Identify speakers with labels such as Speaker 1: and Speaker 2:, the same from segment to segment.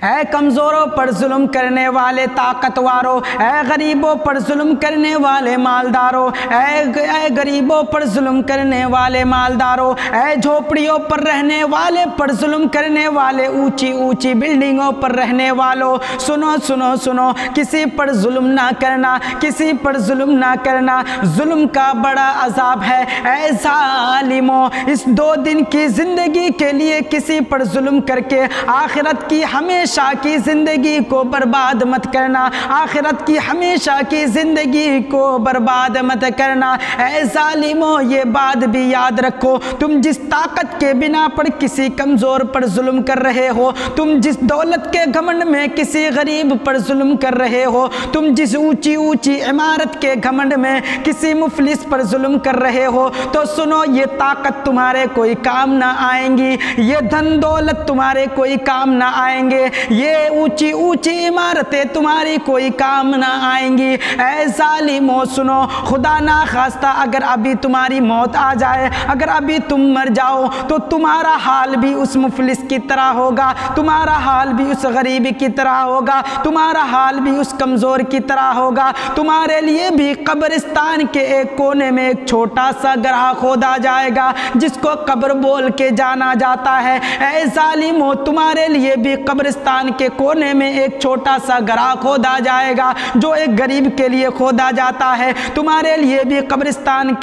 Speaker 1: اے کمزوروں پر ظلم کرنے والے طاقتواروں، اے غریبوں پر ظلم کرنے والے مالداروں، اے غریبوں پر ظلم کرنے والے مالداروں، اے جھوپڑیوں پر رہنے والے پر ظلم کرنے والے، اونچی اونچی بلڈنگوں پر رہنے والوں، سنو سنو سنو، کسی پر ظلم نہ کرنا، کسی پر ظلم نہ کرنا، ظلم کا بڑا عذاب ہے۔ اے ظالموں، اس 2 دن کی زندگی کے لیے کسی پر ظلم کر کے آخرت کی ہمیشہ کی زندگی کو برباد مت کرنا، آخرت کی ہمیشہ کی زندگی کو برباد مت کرنا۔ اے ظالموں، یہ بات بھی یاد رکھو، تم جس طاقت کے بنا پر کسی کمزور پر ظلم کر رہے ہو، تم جس دولت کے گھمنڈ میں کسی غریب پر ظلم کر رہے ہو، تم جس اونچی اونچی عمارت کے گھمنڈ میں کسی مفلس پر ظلم کر رہے ہو، تو سنو، یہ طاقت تمہارے کوئی کام نہ آئیں گی، یہ دھن دولت تمہارے کوئی کام نہ آئیں گے، یہ اونچی اونچی عمارتیں تمہاری کوئی کام نہ آئیں گی۔ اے ظالموں سنو، خدا نہ خواستہ اگر ابھی تمہاری موت آ جائے، اگر ابھی تم مر جاؤ، تو تمہارا حال بھی اس مفلس کی طرح ہوگا، تمہارا حال بھی اس غریب کی طرح ہوگا، تمہارا حال بھی اس کمزور کی طرح ہوگا، تمہارے لیے بھی قبرستان کے ایک کونے میں ایک چھوٹا سا گڑھا کھودا جائے گا جس کو قبر بول کے جانا جاتا ہے۔ اے ظالموں، تمہارے لیے بھی قبرستان کے کونے میں ایک چھوٹا سا گڑھا کھودا جائے گا جو ایک غریب کے لیے کھودا جاتا ہے، تمہارے لیے بھی قبرستان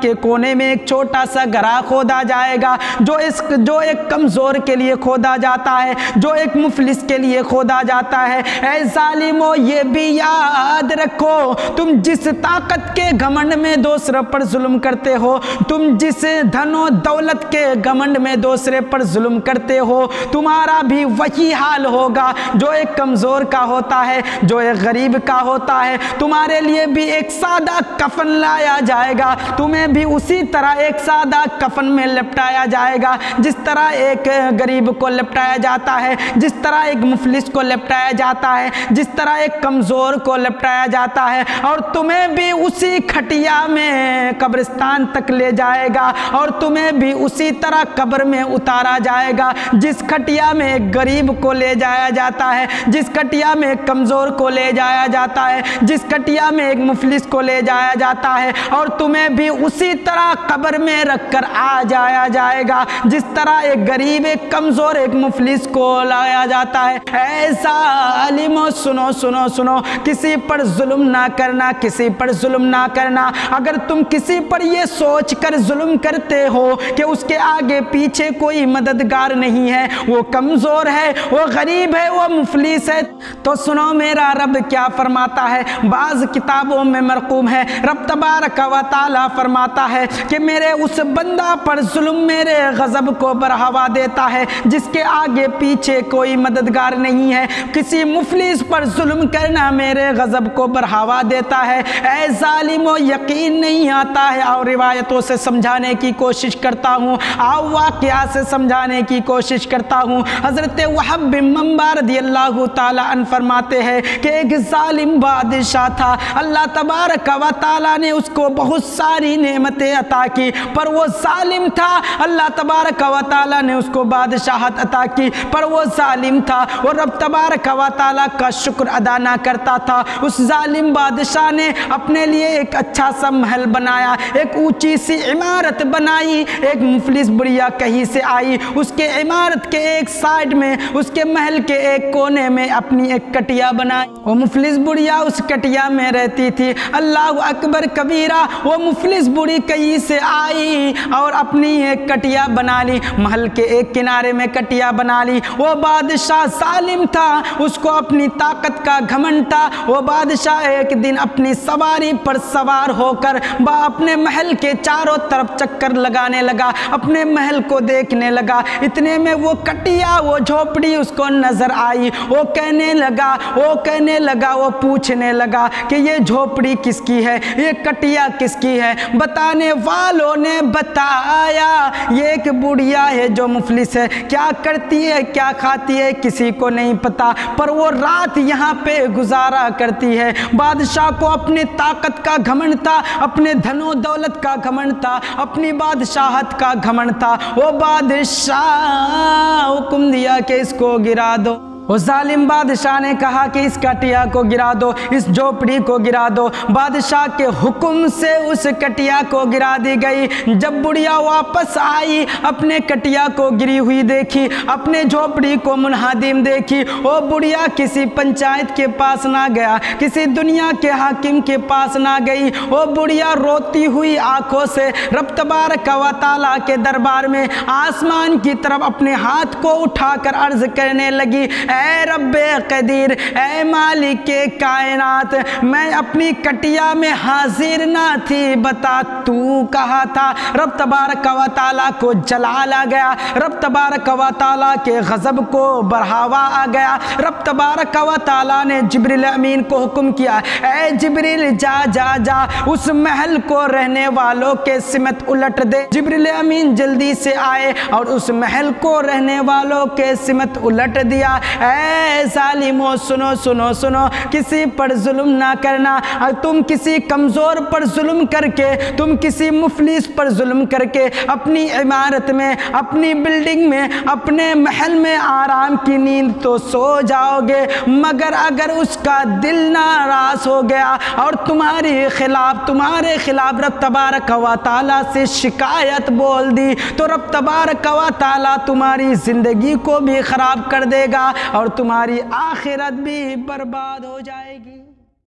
Speaker 1: کے کونے میں ایک چھوٹا سا گڑھا کھودا جائے گا جو ایک کمزور کے لیے کھودا جاتا ہے، جو ایک مفلس کے لیے کھودا جاتا ہے۔ اے ظالموں، یہ بھی یاد رکھو، تم جس طاقت کے گھمنڈ میں دوسرے پر ظلم کرتے ہو، تم جس دھن و دولت کے گھمنڈ میں دوسرے پر ظلم کرتے ہو، تمہارا بھی وہی حال ہوگا جو ایک کمزور کا ہوتا ہے، جو ایک غریب کا ہوتا ہے۔ تمہارے لیے بھی ایک سادہ کفن لایا جائے گا، تمہیں بھی اسی طرح ایک سادہ کفن میں لپٹایا جائے گا جس طرح ایک غریب کو لپٹایا جاتا ہے، جس طرح ایک مفلس کو لپٹایا جاتا ہے، جس طرح ایک کمزور کو لپٹایا جاتا ہے، اور تمہیں بھی اسی کھٹیا میں قبرستان تک لے جائے گا، اور تمہیں بھی اسی طرح قبر میں اتارا جائے گا جس کھٹیا میں ایک غریب کو لے جایا جاتا ہے، جس کھٹیا میں ایک کمزور کو لے جایا جاتا ہے، جس کھٹیا میں ایک مفلس کو لے جایا جاتا ہے، اور تمہیں بھی اسی طرح قبر میں رکھ کر آ جایا جائے گا جس طرح ایک غریب، ایک کمزور، ایک مفلس کو لایا جاتا ہے۔ اے ظالموں، سنو سنو سنو، کسی پر ظلم نہ کرنا، کسی پر ظلم نہ کرنا۔ اگر تم کسی پر یہ سوچ کر ظلم کرتے ہو کہ اس کے آگے پیچھے کوئی مددگار نہیں ہے، وہ کمزور ہے، وہ غریب ہے، وہ مفلس ہے، تو سنو میرا رب کیا فرماتا ہے۔ بعض کتابوں میں مرقوم ہے، رب تبارک و تعالی فرماتا ہے کہ میرے اس بندہ پر ظلم میرے غضب کو بڑھاوا دیتا ہے جس کے آگے پیچھے کوئی مددگار نہیں ہے۔ کسی مفلس پر ظلم کرنا میرے غضب کو بڑھاوا دیتا ہے۔ اے ظالموں، یقین نہیں آتا ہے، اور روایتوں سے سمجھانے کی کوشش کرتا ہوں، اور واقعہ سے سمجھانے کی کوشش کرتا ہوں۔ حضرت وہب بن منبع رضی اللہ تعالی عنہ فرماتے ہیں کہ ایک ظالم بادشاہ تھا، اللہ تبارک و تعالی نے اس کو بہت ساری نعمتیں عطا کی، پر وہ ظالم تھا، اللہ تبارک و تعالی نے اس کو بادشاہت عطا کی، پر وہ ظالم تھا، وہ رب تبارک و تعالی کا شکر ادا نہ کرتا تھا۔ اس ظالم بادشاہ نے اپنے لیے ایک اچھا سا محل بنایا، ایک اونچی سی عمارت بنائی، ایک مفلس بڑھیا کہیں سے آئی، اس کے عمارت کے ایک سائڈ میں، اس کے محل کے ایک کونے میں اپنی ایک کٹیا بنائی، وہ مفلس بڑھیا اس کٹیا میں رہتی تھی۔ اللہ اکبر کبیرہ، وہ مفلس بڑھی کہیں سے آئی اور اپنی ایک کٹیا بنا لی، محل کے ایک کنارے میں کٹیا بنا لی۔ وہ بادشاہ ظالم تھا، اس کو اپنی طاقت کا گھمنڈ تھا۔ وہ بادشاہ ایک دن اپنی سواری پر سوار ہو کر اپنے محل کے چاروں طرف چکر لگانے لگا، اپنے محل کو دیکھنے لگا۔ اتنے میں وہ کٹیا، وہ جھوپڑی اس کو نظر آئی۔ وہ کہنے لگا، وہ پوچھنے لگا کہ یہ جھوپڑی کس کی ہے، یہ کٹیا کس کی ہے؟ بتانے والوں نے بتایا یہ ایک بڑھیا ہے جو مفلس ہے، کیا کرتی ہے، کیا کھاتی ہے کسی کو نہیں پتا، پر وہ رات یہاں پہ گزارا کرتی ہے۔ بادشاہ کو اپنے طاقت کا گھمنڈ تھا، اپنے دھن و دولت کا گھمنڈ تھا، اپنی بادشاہت کا گھمنڈ تھا۔ وہ بادشاہ حکم دیا کہ اس کو گرا دو۔ اس ظالم بادشاہ نے کہا کہ اس کٹیا کو گرا دو، اس جھوپڑی کو گرا دو۔ بادشاہ کے حکم سے اس کٹیا کو گرا دی گئی۔ جب بڑھیا واپس آئی، اپنے کٹیا کو گری ہوئی دیکھی، اپنے جھوپڑی کو منہدم دیکھی۔ وہ بڑھیا کسی پنچایت کے پاس نہ گیا، کسی دنیا کے حاکم کے پاس نہ گئی۔ وہ بڑھیا روتی ہوئی آنکھوں سے رب تبارک و تعالیٰ کے دربار میں آسمان کی طرف اپنے ہاتھ کو اٹھا کر عرض کرنے لگی، اے رب قدیر، اے مالک کائنات، میں اپنی کٹیا میں حاضر نہ تھی، بتا تو کہا تھا۔ رب تبارک و تعالیٰ کو جلال آ گیا، رب تبارک و تعالیٰ کے غضب کو بڑھاوا آ گیا۔ رب تبارک و تعالیٰ نے جبریل امین کو حکم کیا، اے جبریل جا جا جا اس محل کو رہنے والوں کے سمت الٹ دے۔ جبریل امین جلدی سے آئے اور اس محل کو رہنے والوں کے سمت الٹ دیا۔ اے ظالموں، سنو سنو سنو، کسی پر ظلم نہ کرنا۔ تم کسی کمزور پر ظلم کر کے، تم کسی مفلس پر ظلم کر کے اپنی عمارت میں، اپنی بلڈنگ میں، اپنے محل میں آرام کی نیند تو سو جاؤ گے، مگر اگر اس کا دل ناراض ہو گیا اور تمہارے خلاف رب تبارک و تعالیٰ سے شکایت بول دی، تو رب تبارک و تعالیٰ تمہاری زندگی کو بھی خراب کر دے گا اور تمہاری آخرت بھی برباد ہو جائے گی۔